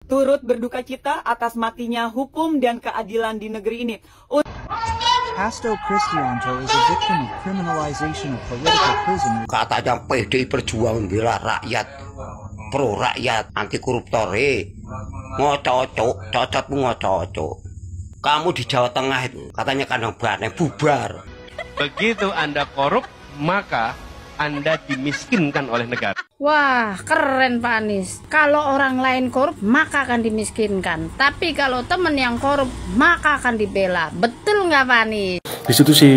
turut berduka cita atas matinya hukum dan keadilan di negeri ini. Hasto Kristianto is a victim of criminalization of political prisoners. Katanya PDI Perjuangan bela rakyat, pro rakyat, anti koruptor. Ngococok, cocotmu ngococok. Kamu di Jawa Tengah itu katanya kandang banteng bubar. Begitu Anda korup, maka Anda dimiskinkan oleh negara. Wah, keren Pak Anies. Kalau orang lain korup, maka akan dimiskinkan. Tapi kalau temen yang korup, maka akan dibela. Betul nggak Pak Anies? Di situ si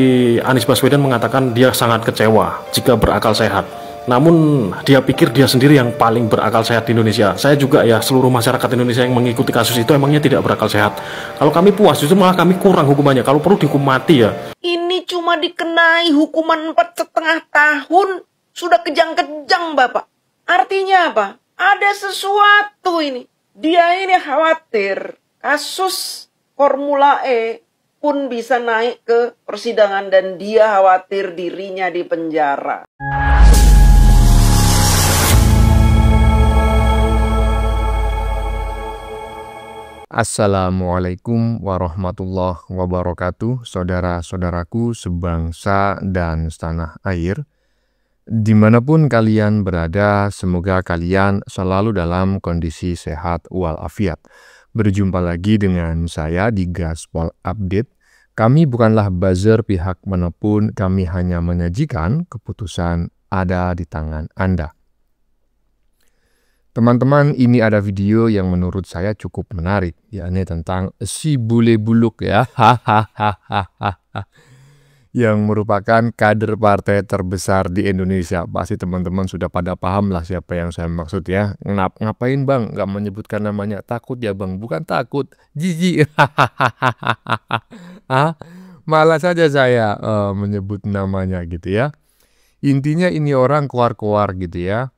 Anies Baswedan mengatakan dia sangat kecewa jika berakal sehat. Namun dia pikir dia sendiri yang paling berakal sehat di Indonesia. Saya juga ya, seluruh masyarakat Indonesia yang mengikuti kasus itu emangnya tidak berakal sehat. Kalau kami puas, justru malah kami kurang hukumannya. Kalau perlu dihukum mati ya. Ini cuma dikenai hukuman 4,5 tahun. Sudah kejang-kejang Bapak. Artinya apa? Ada sesuatu ini. Dia ini khawatir kasus Formula E pun bisa naik ke persidangan dan dia khawatir dirinya di penjara. Assalamualaikum warahmatullahi wabarakatuh, saudara-saudaraku sebangsa dan setanah air. Dimanapun kalian berada, semoga kalian selalu dalam kondisi sehat walafiat. Berjumpa lagi dengan saya di Gaspol Update. Kami bukanlah buzzer pihak manapun, kami hanya menyajikan keputusan ada di tangan Anda. Teman-teman, ini ada video yang menurut saya cukup menarik, yakni tentang si bule buluk ya, yang merupakan kader partai terbesar di Indonesia. Pasti teman-teman sudah pada paham lah siapa yang saya maksud ya. Ngapain bang, nggak menyebutkan namanya? Takut ya bang? Bukan takut, jijik. Malah saja saya menyebut namanya gitu ya. Intinya ini orang keluar-keluar gitu ya.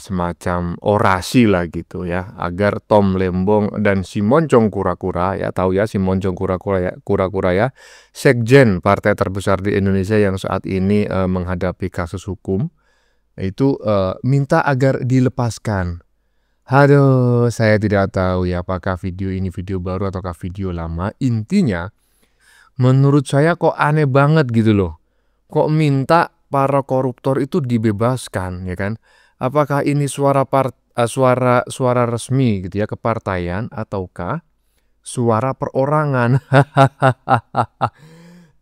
Semacam orasi lah gitu ya, agar Tom Lembong dan si Moncong Kura-Kura ya, tahu ya si Moncong Kura-Kura ya, sekjen partai terbesar di Indonesia yang saat ini menghadapi kasus hukum itu minta agar dilepaskan. Aduh, saya tidak tahu ya apakah video ini video baru ataukah video lama. Intinya menurut saya kok aneh banget gitu loh, kok minta para koruptor itu dibebaskan ya kan. Apakah ini suara resmi gitu ya, kepartaian, ataukah suara perorangan?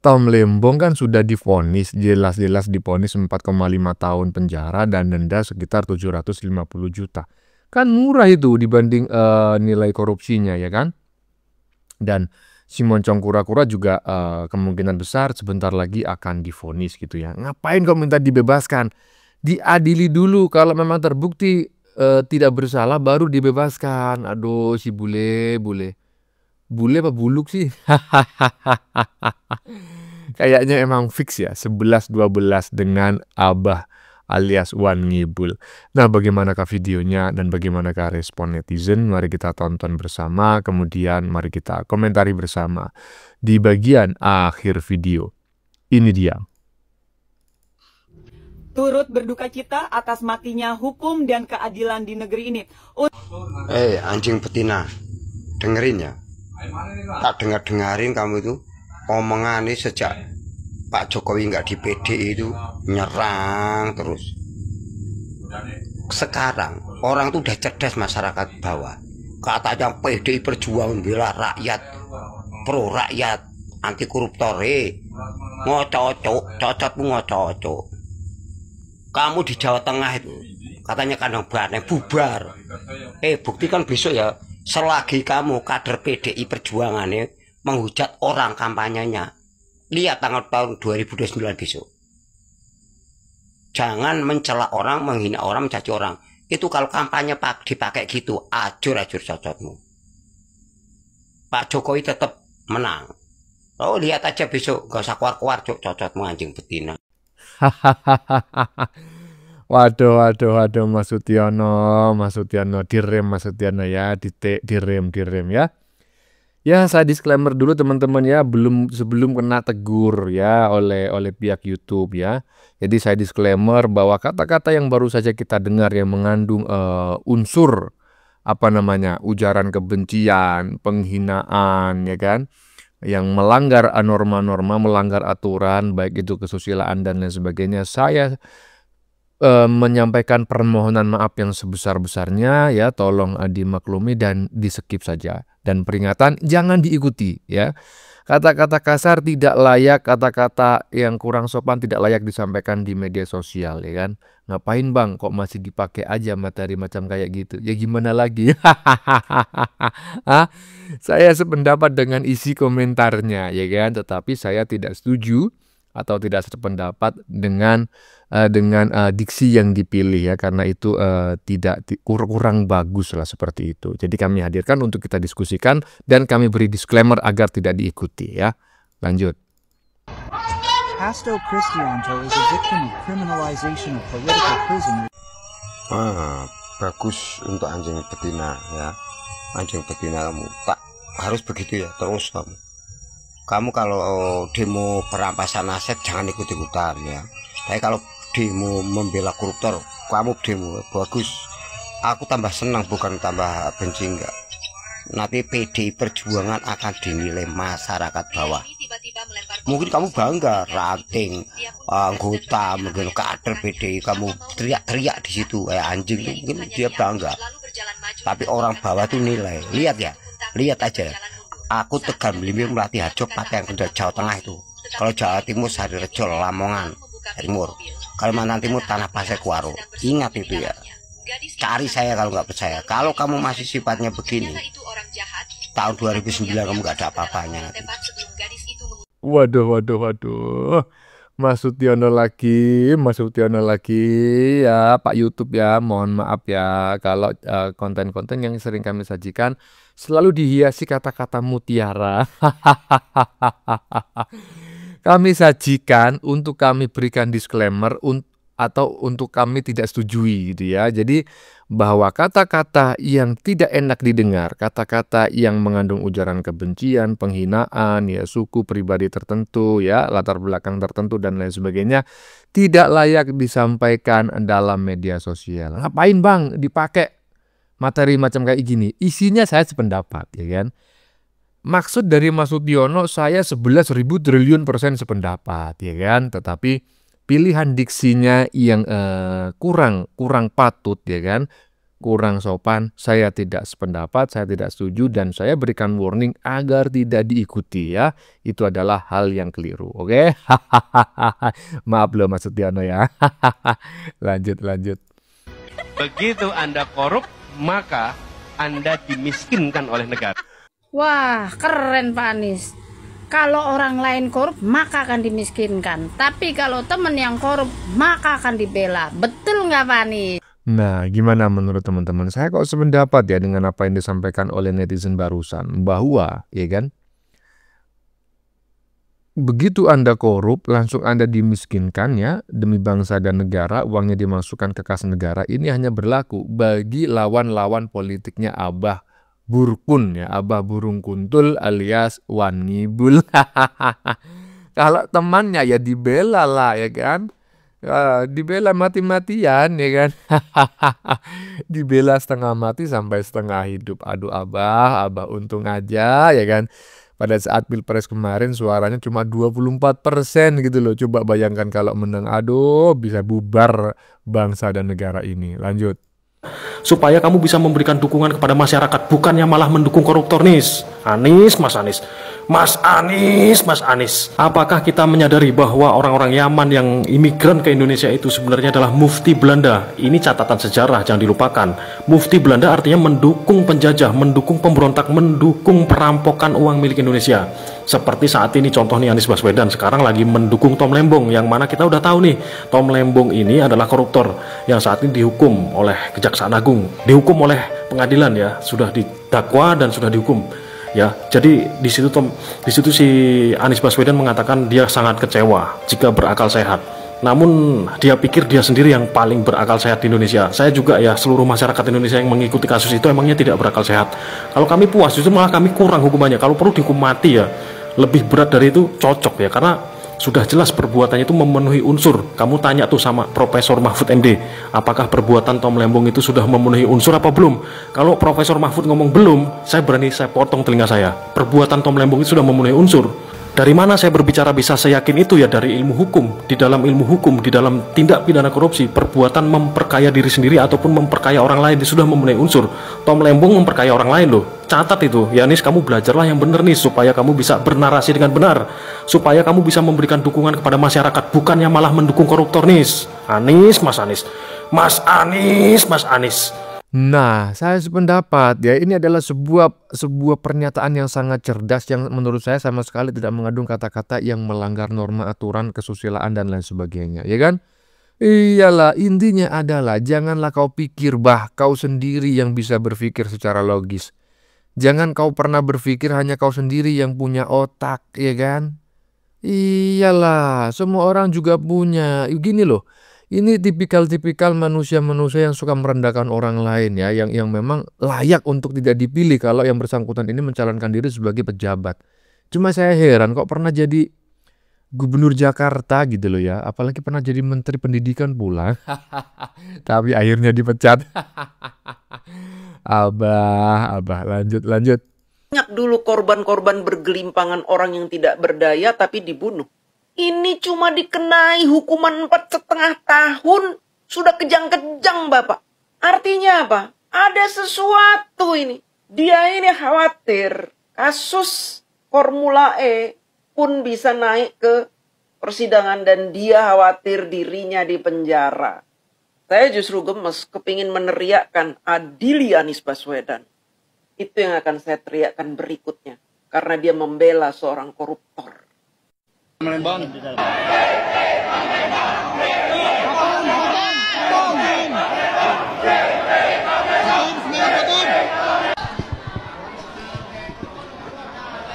Tom Lembong kan sudah divonis, jelas-jelas divonis 4,5 tahun penjara dan denda sekitar 750 juta. Kan murah itu dibanding nilai korupsinya ya kan? Dan si Moncong Kura-Kura juga kemungkinan besar sebentar lagi akan divonis gitu ya. Ngapain kok minta dibebaskan? Diadili dulu, kalau memang terbukti tidak bersalah baru dibebaskan. Aduh, si bule apa buluk sih? Kayaknya emang fix ya 11-12 dengan Abah alias Wan Ngibul. Nah, bagaimanakah videonya dan bagaimanakah respon netizen? Mari kita tonton bersama, kemudian mari kita komentari bersama di bagian akhir video. Ini dia. Turut berduka cita atas matinya hukum dan keadilan di negeri ini. Anjing betina, dengerin ya. Tak dengarin kamu itu omongannya sejak Pak Jokowi nggak di PDI itu nyerang terus. Sekarang orang tuh udah cerdas, masyarakat bawah. Katanya PDI Perjuangan bela rakyat, pro rakyat, anti koruptor. Ngococok, cocotmu ngococok. Kamu di Jawa Tengah itu katanya kandang banteng bubar. Buktikan besok ya, selagi kamu kader PDI Perjuangan menghujat orang kampanyenya. Lihat tanggal tahun 2029 besok. Jangan mencela orang, menghina orang, mencaci orang. Itu kalau kampanye dipakai gitu, ajur cocotmu. Pak Jokowi tetap menang. Oh, lihat aja besok, gak usah keluar-keluar cocotmu anjing betina. Waduh, Mas Sutiyono, direm Mas Sutiyono ya, direm ya. Ya, saya disclaimer dulu teman-teman ya, sebelum kena tegur ya oleh pihak YouTube ya. Jadi saya disclaimer bahwa kata-kata yang baru saja kita dengar yang mengandung unsur ujaran kebencian, penghinaan, ya kan, yang melanggar norma-norma, melanggar aturan, baik itu kesusilaan dan lain sebagainya, saya menyampaikan permohonan maaf yang sebesar-besarnya, ya, tolong dimaklumi dan di-skip saja. Dan peringatan jangan diikuti, ya. Kata-kata kasar tidak layak, kata-kata yang kurang sopan tidak layak disampaikan di media sosial, ya kan. Ngapain bang kok masih dipakai aja materi macam kayak gitu? Ya gimana lagi? Saya sependapat dengan isi komentarnya, ya kan, tetapi saya tidak setuju atau tidak sependapat dengan diksi yang dipilih, ya, karena itu kurang bagus lah seperti itu. Jadi kami hadirkan untuk kita diskusikan dan kami beri disclaimer agar tidak diikuti, ya. Lanjut. Hasto Kristianto is a victim of criminalization of political prisoners. Bagus untuk anjing betina, ya. Anjing betina kamu tak harus begitu, ya, terus kamu kalau demo perampasan aset jangan ikut-ikutan, ya. Tapi kalau demo membela koruptor, kamu demo bagus. Aku tambah senang bukan tambah benci, enggak. Nanti PDI Perjuangan akan dinilai masyarakat bawah. Mungkin kamu bangga ranting anggota, mungkin kader PDI, kamu teriak-teriak di situ kayak anjing, mungkin dia bangga. Tapi orang bawah tuh nilai, lihat ya, lihat aja. Aku Tegal Melimpir melatih Harjo pakai yang Jawa Tengah itu. Kalau Jawa Timur Sarirejo Lamongan Timur, Kalimantan Timur Tanah Pasir Kuaro. Ingat itu, ya. Cari saya kalau nggak percaya. Kalau kamu masih sifatnya begini, tahun 2009 kamu nggak ada apa-apanya. Waduh. Mas Sutiono lagi, ya, Pak YouTube, ya. Mohon maaf, ya, kalau konten-konten yang sering kami sajikan selalu dihiasi kata-kata mutiara. Kami sajikan untuk kami berikan disclaimer atau untuk kami tidak setujui, gitu, ya. Jadi bahwa kata-kata yang tidak enak didengar, kata-kata yang mengandung ujaran kebencian, penghinaan, ya, suku pribadi tertentu, ya, latar belakang tertentu dan lain sebagainya tidak layak disampaikan dalam media sosial. Ngapain bang dipakai materi macam kayak gini? Isinya saya sependapat, ya kan. Maksud dari Mas Sutiono saya 11.000 triliun % sependapat, ya kan. Tetapi pilihan diksinya yang kurang patut, ya kan, kurang sopan, saya tidak sependapat, saya tidak setuju, dan saya berikan warning agar tidak diikuti, ya. Itu adalah hal yang keliru, oke? Maaf loh Mas Sutiono, ya. Lanjut. Begitu Anda korup, maka Anda dimiskinkan oleh negara. Wah, keren Pak Anies. Kalau orang lain korup, maka akan dimiskinkan. Tapi kalau temen yang korup, maka akan dibela. Betul nggak Pak Anies? Nah, gimana menurut teman-teman? Saya kok sependapat, ya, dengan apa yang disampaikan oleh netizen barusan. Bahwa, ya kan, begitu Anda korup, langsung Anda dimiskinkan, ya, demi bangsa dan negara, uangnya dimasukkan ke kas negara. Ini hanya berlaku bagi lawan-lawan politiknya Abah Burkun, ya, Abah Burung Kuntul alias Wan Ngibul. Kalau temannya ya dibela lah, ya kan, dibela mati-matian, ya kan. Dibela setengah mati sampai setengah hidup. Aduh Abah untung aja, ya kan. Pada saat Pilpres kemarin suaranya cuma 24% gitu loh. Coba bayangkan kalau menang, aduh, bisa bubar bangsa dan negara ini. Lanjut. Supaya kamu bisa memberikan dukungan kepada masyarakat, bukannya malah mendukung koruptor. Mas Anies, apakah kita menyadari bahwa orang-orang Yaman yang imigran ke Indonesia itu sebenarnya adalah mufti Belanda? Ini catatan sejarah, jangan dilupakan. Mufti Belanda artinya mendukung penjajah, mendukung pemberontak, mendukung perampokan uang milik Indonesia. Seperti saat ini contoh nih, Anies Baswedan sekarang lagi mendukung Tom Lembong, yang mana kita udah tahu nih, Tom Lembong ini adalah koruptor yang saat ini dihukum oleh Kejaksaan Agung, dihukum oleh pengadilan, ya, sudah didakwa dan sudah dihukum, ya. Jadi di situ si Anies Baswedan mengatakan dia sangat kecewa jika berakal sehat. Namun dia pikir dia sendiri yang paling berakal sehat di Indonesia. Saya juga, ya, seluruh masyarakat Indonesia yang mengikuti kasus itu emangnya tidak berakal sehat. Kalau kami puas, justru malah kami kurang hukumannya. Kalau perlu dihukum mati, ya, lebih berat dari itu cocok, ya, karena Sudah jelas perbuatannya itu memenuhi unsur. Kamu tanya tuh sama Profesor Mahfud MD, apakah perbuatan Tom Lembong itu sudah memenuhi unsur apa belum? Kalau Profesor Mahfud ngomong belum, saya potong telinga saya. Perbuatan Tom Lembong itu sudah memenuhi unsur. Dari mana saya berbicara bisa seyakin itu? Ya dari ilmu hukum. Di dalam ilmu hukum, di dalam tindak pidana korupsi, perbuatan memperkaya diri sendiri ataupun memperkaya orang lain itu sudah memenuhi unsur. Tom Lembong memperkaya orang lain loh. Catat itu. Ya Nis, kamu belajarlah yang benar nih, supaya kamu bisa bernarasi dengan benar, supaya kamu bisa memberikan dukungan kepada masyarakat, bukannya malah mendukung koruptor. Nis, Anies, Mas Anies, Mas Anies, Mas Anies. Nah, saya sependapat ya, ini adalah sebuah pernyataan yang sangat cerdas yang menurut saya sama sekali tidak mengandung kata-kata yang melanggar norma, aturan, kesusilaan dan lain sebagainya, ya kan? Iyalah, intinya adalah janganlah kau pikir kau sendiri yang bisa berpikir secara logis. Jangan kau pernah berpikir hanya kau sendiri yang punya otak, ya kan? Iyalah, semua orang juga punya. Gini loh. Ini tipikal-tipikal manusia-manusia yang suka merendahkan orang lain ya, yang memang layak untuk tidak dipilih kalau yang bersangkutan ini mencalonkan diri sebagai pejabat. Cuma saya heran kok pernah jadi gubernur Jakarta gitu loh ya, apalagi pernah jadi menteri pendidikan pula. Tapi akhirnya dipecat. Abah, lanjut. Banyak dulu korban-korban bergelimpangan orang yang tidak berdaya tapi dibunuh. Ini cuma dikenai hukuman 4,5 tahun. Sudah kejang-kejang, Bapak. Artinya apa? Ada sesuatu ini. Dia ini khawatir kasus Formula E pun bisa naik ke persidangan dan dia khawatir dirinya di penjara. Saya justru gemes, kepingin meneriakkan adili Anies Baswedan. Itu yang akan saya teriakkan berikutnya. Karena dia membela seorang koruptor.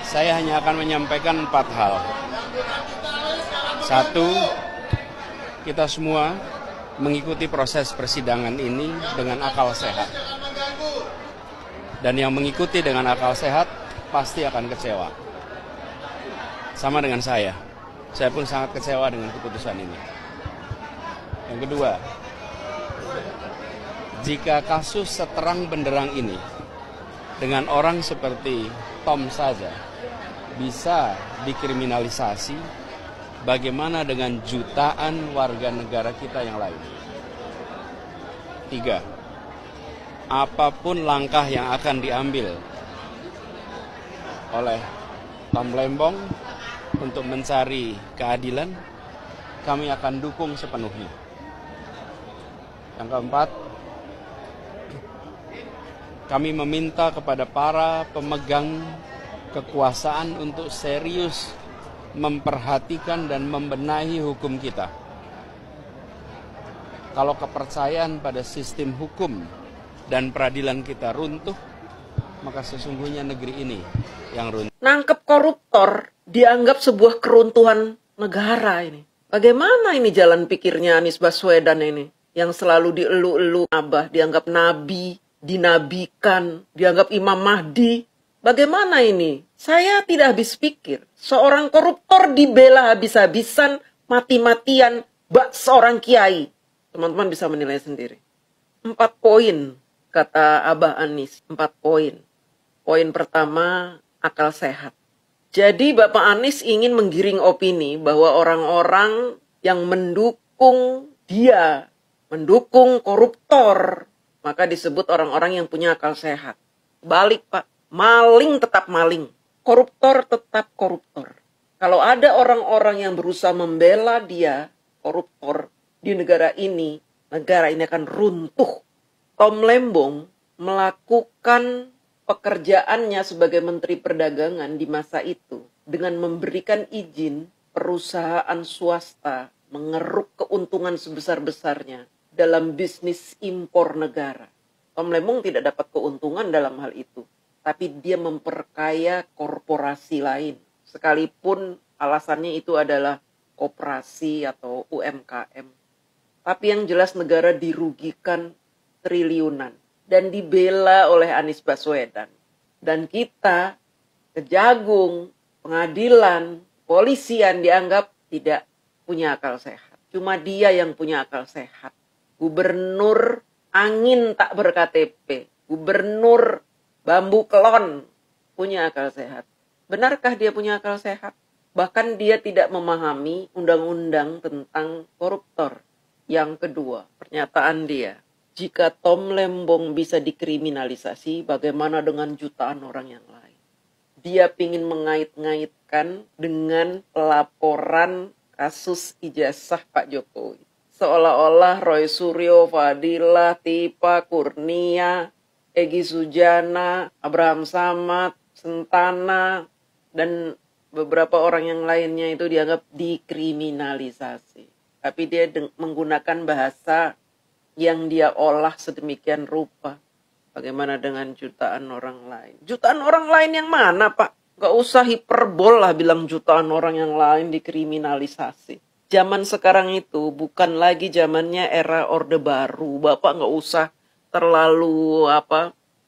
Saya hanya akan menyampaikan 4 hal. 1, kita semua mengikuti proses persidangan ini dengan akal sehat. Dan yang mengikuti dengan akal sehat pasti akan kecewa. Sama dengan saya pun sangat kecewa dengan keputusan ini. Yang kedua, jika kasus seterang benderang ini dengan orang seperti Tom saja bisa dikriminalisasi, bagaimana dengan jutaan warga negara kita yang lain? 3, apapun langkah yang akan diambil oleh Tom Lembong untuk mencari keadilan, kami akan dukung sepenuhnya. Yang keempat, kami meminta kepada para pemegang kekuasaan untuk serius memperhatikan dan membenahi hukum kita. Kalau kepercayaan pada sistem hukum dan peradilan kita runtuh, maka sesungguhnya negeri ini yang runtuh. Nangkep koruptor dianggap sebuah keruntuhan negara ini. Bagaimana ini jalan pikirnya Anies Baswedan ini? Yang selalu dielu-elu Abah, dianggap nabi, dinabikan, dianggap Imam Mahdi. Bagaimana ini? Saya tidak habis pikir. Seorang koruptor dibela habis-habisan, mati-matian, seorang kiai. Teman-teman bisa menilai sendiri. 4 poin, kata Abah Anies. 4 poin. Poin pertama, akal sehat. Jadi Bapak Anies ingin menggiring opini bahwa orang-orang yang mendukung dia, mendukung koruptor, maka disebut orang-orang yang punya akal sehat. Balik Pak, maling tetap maling, koruptor tetap koruptor. Kalau ada orang-orang yang berusaha membela dia, koruptor, di negara ini akan runtuh. Tom Lembong melakukan pekerjaannya sebagai Menteri Perdagangan di masa itu dengan memberikan izin perusahaan swasta mengeruk keuntungan sebesar-besarnya dalam bisnis impor negara. Tom Lembong tidak dapat keuntungan dalam hal itu, tapi dia memperkaya korporasi lain, sekalipun alasannya itu adalah koperasi atau UMKM. Tapi yang jelas negara dirugikan triliunan dan dibela oleh Anies Baswedan. Dan kita, Kejagung, pengadilan, polisian dianggap tidak punya akal sehat. Cuma dia yang punya akal sehat. Gubernur angin tak ber-KTP, gubernur bambu kelon punya akal sehat. Benarkah dia punya akal sehat? Bahkan dia tidak memahami undang-undang tentang koruptor. Yang kedua, pernyataan dia, jika Tom Lembong bisa dikriminalisasi, bagaimana dengan jutaan orang yang lain? Dia ingin mengait-ngaitkan dengan pelaporan kasus ijazah Pak Jokowi. Seolah-olah Roy Suryo, Fadilah, Tipa, Kurnia, Egy Sujana, Abraham Samad, Sentana, dan beberapa orang yang lainnya itu dianggap dikriminalisasi. Tapi dia menggunakan bahasa yang dia olah sedemikian rupa. Bagaimana dengan jutaan orang lain? Jutaan orang lain yang mana, Pak? Gak usah hiperbol lah bilang jutaan orang yang lain dikriminalisasi. Zaman sekarang itu bukan lagi zamannya era Orde Baru. Bapak gak usah terlalu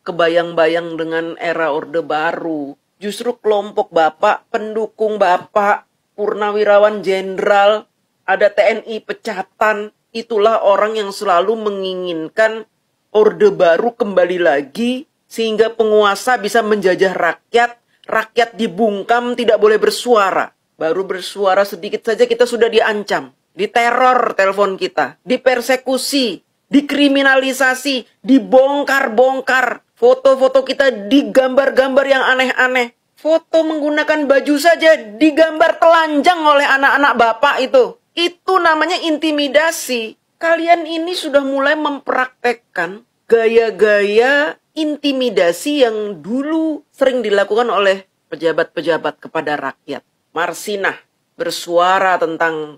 kebayang-bayang dengan era Orde Baru. Justru kelompok Bapak, pendukung Bapak, purnawirawan jenderal, ada TNI pecatan, itulah orang yang selalu menginginkan Orde Baru kembali lagi sehingga penguasa bisa menjajah rakyat, rakyat dibungkam tidak boleh bersuara. Baru bersuara sedikit saja kita sudah diancam, diteror telepon kita, dipersekusi, dikriminalisasi, dibongkar-bongkar. Foto-foto kita digambar-gambar yang aneh-aneh. Foto menggunakan baju saja digambar telanjang oleh anak-anak Bapak itu. Itu namanya intimidasi. Kalian ini sudah mulai mempraktekkan gaya-gaya intimidasi yang dulu sering dilakukan oleh pejabat-pejabat kepada rakyat. Marsinah bersuara tentang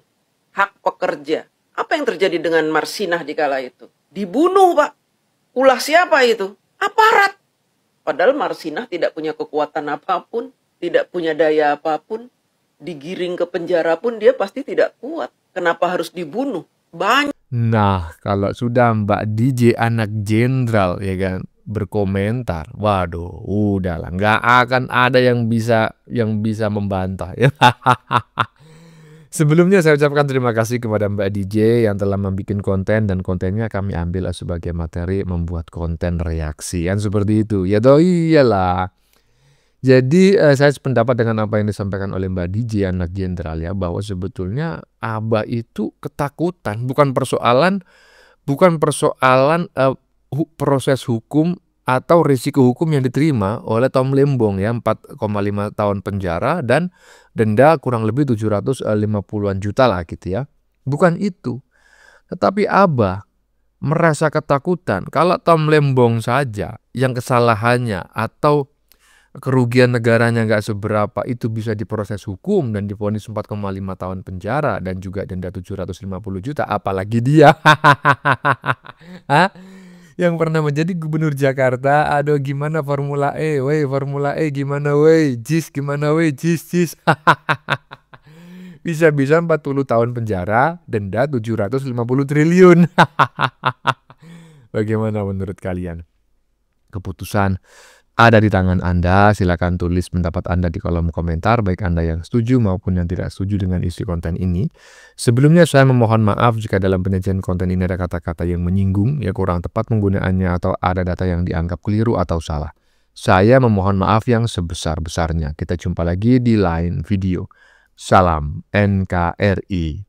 hak pekerja. Apa yang terjadi dengan Marsinah di kala itu? Dibunuh, Pak. Ulah siapa itu? Aparat. Padahal Marsinah tidak punya kekuatan apapun, tidak punya daya apapun. Digiring ke penjara pun dia pasti tidak kuat. Kenapa harus dibunuh? Banyak. Nah, kalau sudah Mbak DJ anak jenderal ya kan berkomentar, waduh, udahlah, nggak akan ada yang bisa membantah ya. Sebelumnya saya ucapkan terima kasih kepada Mbak DJ yang telah membuat konten dan kontennya kami ambil sebagai materi membuat konten reaksi kan seperti itu. Ya toh iyalah. Jadi saya sependapat dengan apa yang disampaikan oleh Mbak DJ anak jenderal ya, bahwa sebetulnya Abah itu ketakutan, bukan persoalan proses hukum atau risiko hukum yang diterima oleh Tom Lembong ya, 4,5 tahun penjara dan denda kurang lebih 750-an juta lah gitu ya. Bukan itu. Tetapi Abah merasa ketakutan kalau Tom Lembong saja yang kesalahannya atau kerugian negaranya nggak seberapa itu bisa diproses hukum dan divonis 4,5 tahun penjara dan juga denda 750 juta, apalagi dia yang pernah menjadi gubernur Jakarta. Aduh, gimana Formula E, Formula E gimana JIS gimana JIS bisa-bisa 40 tahun penjara, denda 750 triliun. Bagaimana menurut kalian? Keputusan ada di tangan Anda. Silakan tulis pendapat Anda di kolom komentar, baik Anda yang setuju maupun yang tidak setuju dengan isi konten ini. Sebelumnya saya memohon maaf jika dalam penyajian konten ini ada kata-kata yang menyinggung, ya kurang tepat penggunaannya atau ada data yang dianggap keliru atau salah. Saya memohon maaf yang sebesar-besarnya. Kita jumpa lagi di lain video. Salam NKRI.